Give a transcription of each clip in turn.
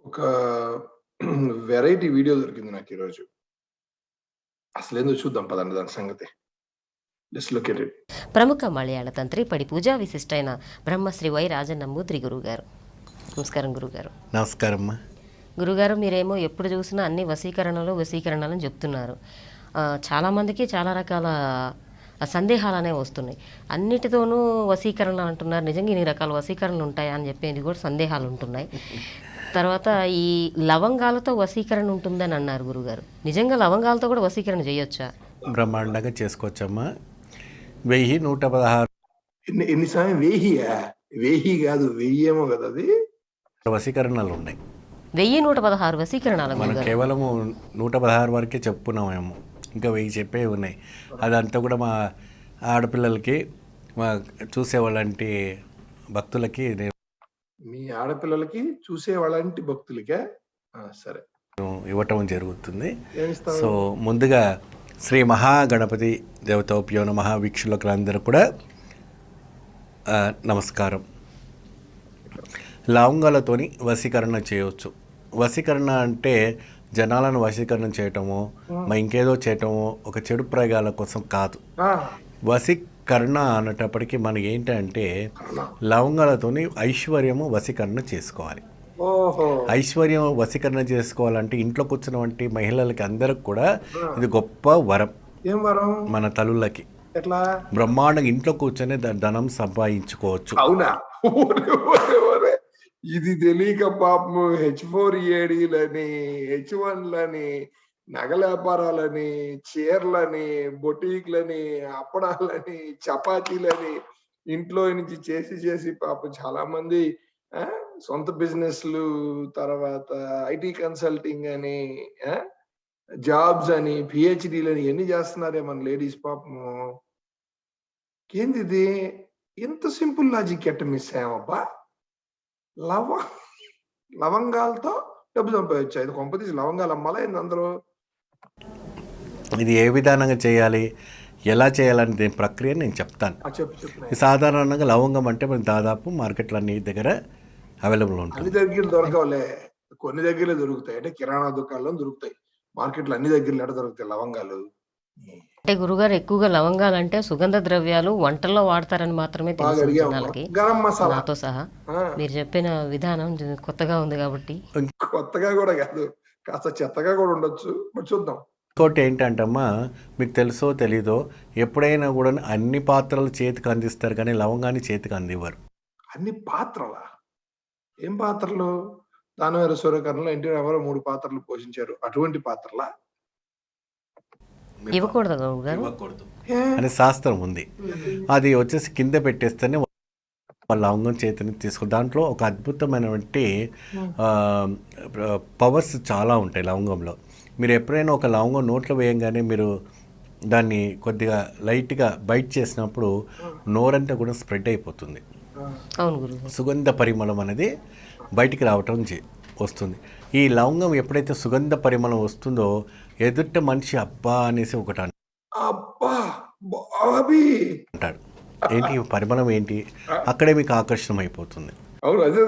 ఒక variety video దొరికింది నాకు ఈరోజు. అసలేందో చూద్దాం పదండి దాని సంగతి. Just look at it. ప్రముఖ మలయాళ తంత్రి పడి పూజా విశిష్టైన బ్రహ్మశ్రీ వై రాజనమ్మూద్రి గురుగారు. నమస్కారం గురుగారు. నమస్కారం అమ్మా. గురుగారు, మీరేమో ఎప్పుడు చూసినా అన్ని వశీకరణలు చెప్తున్నారు. చాలామందికి చాలా రకాల సందేహాలు అనేవి వస్తున్నాయి. అన్నిటితోనూ వశీకరణలు అంటున్నారు. నిజంగా ఇన్ని రకాల వశీకరణలు ఉంటాయా అని చెప్పేది కూడా సందేహాలు ఉంటున్నాయి. తర్వాత ఈ లవంగాలతో వశీకరణ ఉంటుందని అన్నారు గురుగారు. నిజంగా లవంగాలతో కూడా వశీకరణ చేయొచ్చా? బ్రహ్మాండంగా చేసుకోవచ్చమ్మా. 1116 ఎన్ని సమయం వేహియా? వేహి కాదు, వెయ్యేమో కదా అది. వశీకరణలు ఉన్నాయి. 1116 వశీకరణాలు మనం కేవలము 116 వరకే చెప్పుకున్నామేమో, ఇంకా 1000 చెప్పేవి ఉన్నాయి. అదంతా కూడా మా ఆడపిల్లలకి, మా చూసేవాళ్ళంటి భక్తులకి, మీ ఆడపిల్లలకి చూసేవాళ్ళంటి భక్తులకే సరే ఇవ్వటం జరుగుతుంది. సో ముందుగా శ్రీ మహాగణపతి దేవతోప్యో నమః. వీక్షకులందరూ కూడా నమస్కారం. లవంగాలతోని వశీకరణ చేయవచ్చు. వశీకరణ అంటే జనాలను వశీకరణ చేయటము, ఇంకేదో చేయటము, ఒక చెడు ప్రయోగాల కోసం కాదు. వశీకరణ అనేటప్పటికీ మనకి ఏంటంటే లవంగాలతోని ఐశ్వర్యము వశీకరణ చేసుకోవాలి. ఐశ్వర్యం వశీకరణ చేసుకోవాలంటే ఇంట్లో కూర్చున్నటువంటి మహిళలకి అందరికి కూడా ఇది గొప్ప వరం. ఏం వరం? మన తల్లులకి ఎట్లా బ్రహ్మాండంగా ఇంట్లో కూర్చొని ధనం సంపాదించుకోవచ్చు. అవునా? ఇది తెలియక పాపం H4EADలని, H1లని, నగల వ్యాపారాలని, చీరలని, బొటీక్లని, అప్పడాలని, చపాతీలని ఇంట్లో నుంచి చేసి పాపం చాలా మంది సొంత బిజినెస్లు, తర్వాత ఐటీ కన్సల్టింగ్ అని, జాబ్స్ అని, పిహెచ్డీలని ఎన్ని చేస్తున్నారే మన లేడీస్ పాపము. ఏంది ఇది? ఇంత సింపుల్ లాజిక్ ఎట్ట మిస్ అయ్యామబ్బా? లవంగాలతో డబ్బు సంపాదించా. ఇది కొంపతీసి లవంగాలు అమ్మాలా ఏంది అందరూ? ఇది ఏ విధానంగా చేయాలి, ఎలా చేయాలని దీని ప్రక్రియ నేను చెప్తాను. సాధారణంగా లవంగం అంటే మనకి దాదాపు మార్కెట్లో అన్ని దగ్గర అవైలబుల్ ఉంటుంది. అన్ని దగ్గర దొరకవులే, కొన్ని దగ్గరలే దొరుకుతాయి. అంటే కిరాణా దుకాణాల్లో దొరుకుతాయి. మార్కెట్లో అన్ని దగ్గరలో ఎక్కడ దొరుకుతాయి లవంగాలు? అంటే గురుగారు, ఎక్కువగా లవంగాలు అంటే సుగంధ ద్రవ్యాలు వంటల్లో వాడతారని మాత్రమే తెలుసు జనాలకి, గరం మసాలా నాతో సహా. మీరు చెప్పిన విధానం కొత్తగా ఉంది కాబట్టి. కొత్తగా కూడా కాదు, కాస్త చెత్తగా కూడా ఉండొచ్చు, బట్ చూద్దాం. ఇంకోటి ఏంటంటమ్మా, మీకు తెలుసో తెలీదో, ఎప్పుడైనా కూడా అన్ని పాత్రలు చేతికి అందిస్తారు కానీ లవంగాన్ని చేతికి అందివ్వరు. అన్ని పాత్రలా? ఏం పాత్రలు? దానవేర సూర్యకర్ణలో ఎన్టీఆర్ ఎవరో 3 పాత్రలు పోషించారు. అటువంటి పాత్రలా? ఇవ్వకూడదు అనే శాస్త్రం ఉంది. అది వచ్చేసి కింద పెట్టేస్తేనే లవంగం చేతిని తీసుకో. దాంట్లో ఒక అద్భుతమైనటువంటి పవర్స్ చాలా ఉంటాయి లవంగంలో. మీరు ఎప్పుడైనా ఒక లవంగం నోట్లో వేయంగానే మీరు దాన్ని కొద్దిగా లైట్గా బైట్ చేసినప్పుడు నోరంతా కూడా స్ప్రెడ్ అయిపోతుంది. సుగంధ పరిమళం అనేది బయటికి రావటం వస్తుంది. ఈ లవంగం ఎప్పుడైతే సుగంధ పరిమళం వస్తుందో ఎదుట మనిషి అబ్బా అనేసి ఒకటి అంటాడు. ఏంటి పరిమళం ఏంటి? అక్కడే మీకు ఆకర్షణ అయిపోతుంది. అవును, అదే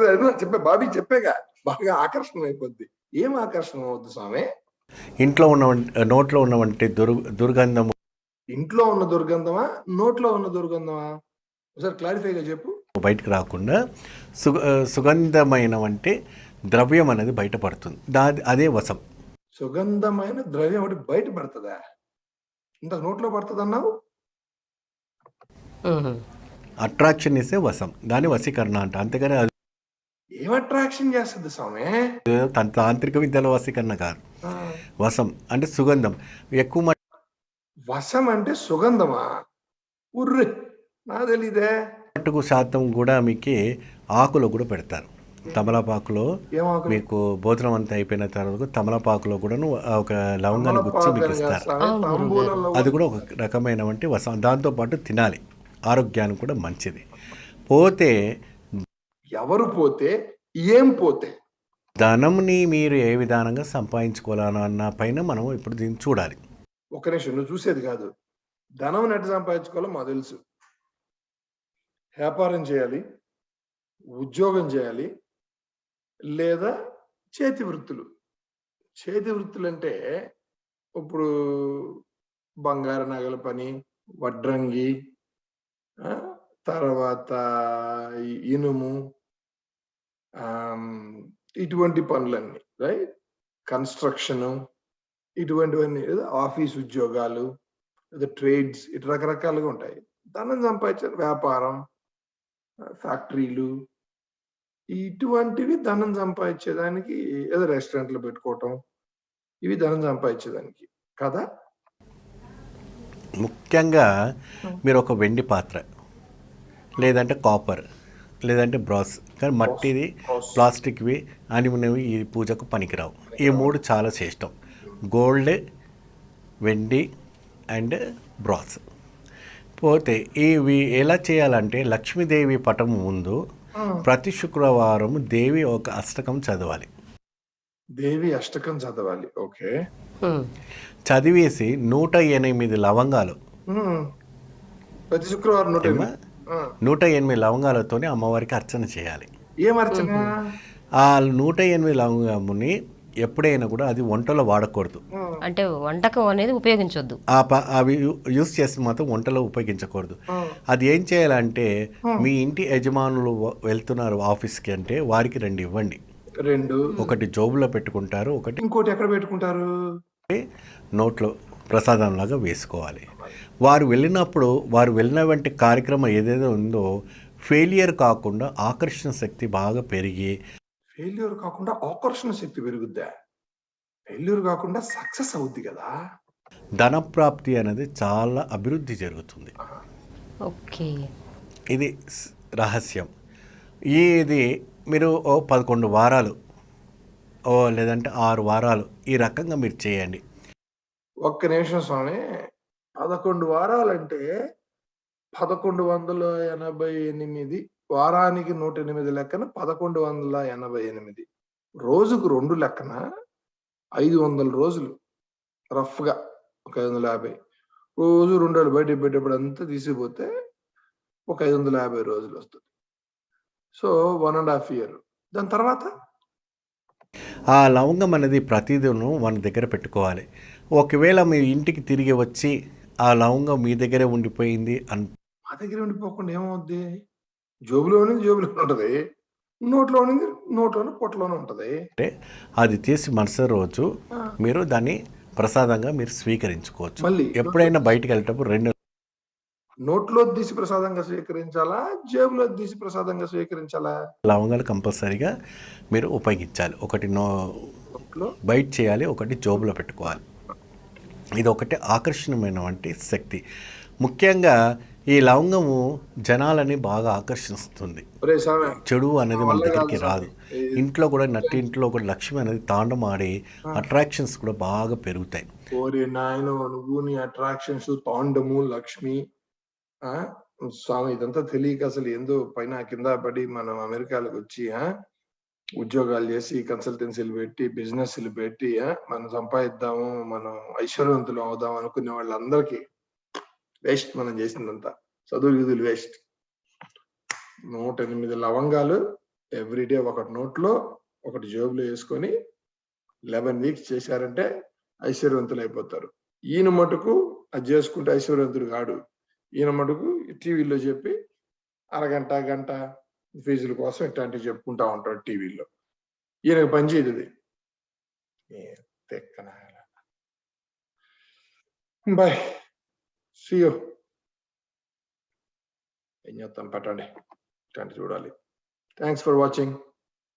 చెప్పే బాబీ, చెప్పేగా బాగా ఆకర్షణ అయిపోద్ది. ఏం ఆకర్షణ అవుద్ది స్వామి? ఇంట్లో ఉన్న నోట్లో ఉన్నవంటి దుర్గంధము. ఇంట్లో ఉన్న దుర్గంధమా, నోట్లో ఉన్న దుర్గంధమా? ఒకసారి క్లారిఫైగా చెప్పు. బయటకు రాకుండా సుగంధమైన వంటి ద్రవ్యం అనేది బయటపడుతుంది. అదే వశం. సుగంధమైన ద్రవ్యం ఒకటి బయటపడుతుందా? ఇంత నోట్లో పడుతుంది అన్నావు. అట్రాక్షన్ ఇస్తే వశం, దాని వశీకరణ అంట. అంతేగాని అది ఏం అట్రాక్షన్ చేస్తుంది స్వామి? తాంత్రిక విద్యలో వశీకరణ కాదు. వశం అంటే సుగంధం ఎక్కువ. వశం అంటే సుగంధమా? ఉర్రి, నా తెలీదే. మట్టుకు శాతం కూడా మీకు ఆకులో కూడా పెడతారు. తమలపాకులో మీకు భోజనం అంతా అయిపోయిన తర్వాత తమలపాకులో కూడా ఒక లవంగాన్ని గుచ్చి మీకు ఇస్తారు. అది కూడా ఒక రకమైన వంటి వసం. దాంతోపాటు తినాలి, ఆరోగ్యానికి కూడా మంచిది. పోతే ఎవరు పోతే ఏం పోతే ధనంని మీరు ఏ విధానంగా సంపాదించుకోవాలన్న పైన మనం ఇప్పుడు దీన్ని చూడాలి. ఒక నిమిషం, నువ్వు చూసేది కాదు. ధనం ఎట్లా సంపాదించుకోవాలో మాకు తెలుసు. వ్యాపారం చేయాలి, ఉద్యోగం చేయాలి, లేదా చేతి వృత్తులు. చేతి వృత్తులంటే ఇప్పుడు బంగారు నగల పని, వడ్రంగి, ఆ! తర్వాత ఈ ఇనుము, ఇటువంటి పనులన్నీ రైట్. కన్‌స్ట్రక్షను ఇటువంటివన్నీ ఆఫీస్ ఉద్యోగాలు, లేదా ట్రేడ్స్ ఇటు రకరకాలుగా ఉంటాయి. ధనం సంపాదించే వ్యాపారం, ఫ్యాక్టరీలు ఇటువంటివి ధనం సంపాదించేదానికి ఏదో రెస్టారెంట్లు పెట్టుకోవటం, ఇవి ధనం సంపాదించేదానికి కదా! ముఖ్యంగా మీరు ఒక వెండి పాత్ర, లేదంటే కాపర్, లేదంటే బ్రాస్, కానీ మట్టిది, క్రాస్ ప్లాస్టిక్వి, అల్యూమినియంవి ఈ పూజకు పనికిరావు. ఈ 3 చాలా శ్రేష్టం. గోల్డ్, వెండి అండ్ బ్రాస్. పోతే ఇవి ఎలా చేయాలంటే లక్ష్మీదేవి పటం ముందు ప్రతి శుక్రవారం దేవి ఒక అష్టకం చదవాలి. దేవి అష్టకం చదవాలి. ఓకే. చదివేసి 108 లవంగాలు, ప్రతి శుక్రవారం ఏమ్మా? 108 లవంగాలతోనే అమ్మవారికి అర్చన చేయాలి. ఏం అర్చన? ఆ 108 లవంగముని ఎప్పుడైనా కూడా అది వంటలో వాడకూడదు. అంటే వంటకం అనేది ఉపయోగించొద్దు. అవి యూస్ చేసి మాత్రం వంటలో ఉపయోగించకూడదు. అది ఏం చేయాలంటే మీ ఇంటి యజమానులు వెళ్తున్నారు ఆఫీస్కి అంటే వారికి 2 ఇవ్వండి. 2 ఒకటి జోబులో పెట్టుకుంటారు, ఒకటి ఇంకోటి ఎక్కడ పెట్టుకుంటారు? నోట్లో ప్రసాదంలాగా వేసుకోవాలి. వారు వెళ్ళినప్పుడు వారు వెళ్ళిన వంటి కార్యక్రమం ఏదైతే ఉందో ఫెయిలియర్ కాకుండా ఆకర్షణ శక్తి బాగా పెరిగి, ఫెయిల్యూర్ కాకుండా ఆకర్షణ శక్తి పెరుగుద్దా? ఫెయిల్యూర్ కాకుండా సక్సెస్ అవుద్ది కదా! ధనప్రాప్తి అనేది చాలా అభివృద్ధి జరుగుతుంది. ఓకే. ఇది రహస్యం. ఇది మీరు 11 వారాలు లేదంటే 6 వారాలు ఈ రకంగా మీరు చేయండి. ఒక్క నిమిషం స్వామి. 11 వారాలంటే 1188 వారానికి 108 లెక్కన 1188 రోజుకు 2 లెక్కన 500 రోజులు రఫ్‌గా ఒక 550 రోజు 2 రోజులు బయటికి పెట్టేప్పుడు అంతా తీసిపోతే ఒక 550 రోజులు వస్తుంది. So 1.5 year. దాని తర్వాత ఆ లవంగం అనేది ప్రతిదినం మన దగ్గర పెట్టుకోవాలి. ఒకవేళ మీ ఇంటికి తిరిగి వచ్చి ఆ లవంగం మీ దగ్గరే ఉండిపోయింది మా దగ్గర ఉండిపోకుండా ఏమవుద్ది? జోబులో ఉన్నది జోబులోనే ఉంటది. నోట్లో ఉన్నది నోట్లోనే పొట్టలోనే ఉంటది. అంటే అది తీసి మరుసటి రోజు మీరు దాన్ని ప్రసాదంగా మీరు స్వీకరించుకోవచ్చు. మళ్ళీ ఎప్పుడైనా బయటికి వెళ్ళేటప్పుడు 2 నోట్లో తీసి ప్రసాదంగా స్వీకరించాలా? జేబులో తీసి ప్రసాదంగా స్వీకరించాలా? లవంగాలు కంపల్సరీగా మీరు ఉపయోగించాలి. ఒకటి నోట్లో బయట చేయాలి, ఒకటి జోబులో పెట్టుకోవాలి. ఇది ఒకటి ఆకర్షణమైనటువంటి శక్తి. ముఖ్యంగా ఈ లవంగము జనాలని బాగా ఆకర్షిస్తుంది. ఒరేయ్ సామె చెడు అనేది మన వల్ల దగ్గరికి కాదు రాదు. స్వామి. ఇంట్లో కూడా నట్టి ఇంట్లో కూడా లక్ష్మి అనేది తాండమాడి అట్రాక్షన్స్ కూడా బాగా పెరుగుతాయి. ఓరి నాయనో నువ్వు నీ అట్రాక్షన్స్ తాండము లక్ష్మి స్వామి ఇదంతా తెలియక అసలు ఏందో పైన కింద పడి మనం అమెరికాలకు వచ్చి ఉద్యోగాలు చేసి కన్సల్టెన్సీలు పెట్టి బిజినెస్లు పెట్టి మనం సంపాదిద్దాము మనం ఐశ్వర్యవంతులు అవుదాం అనుకునే వాళ్ళందరికీ వేస్ట్ మనం చేసిందంతా. చదువు గిదులు వేస్ట్. 108 లవంగాలు ఎవ్రీడే ఒకటి నోట్లో ఒకటి జేబులో వేసుకొని 11 వీక్స్ చేశారంటే ఐశ్వర్యవంతులు అయిపోతారు. ఈయన మటుకు అది చేసుకుంటే ఐశ్వర్యవంతుడు కాడు. ఈయన మటుకు టీవీలో చెప్పి అరగంట గంట ఫీజుల కోసం ఇట్లాంటివి చెప్పుకుంటా ఉంటాడు టీవీలో. ఈయనకు పని చేయదు ఇది. Bye see you. ఏం చేస్తాం పట్టండి ఇట్లాంటి చూడాలి. Thanks for watching.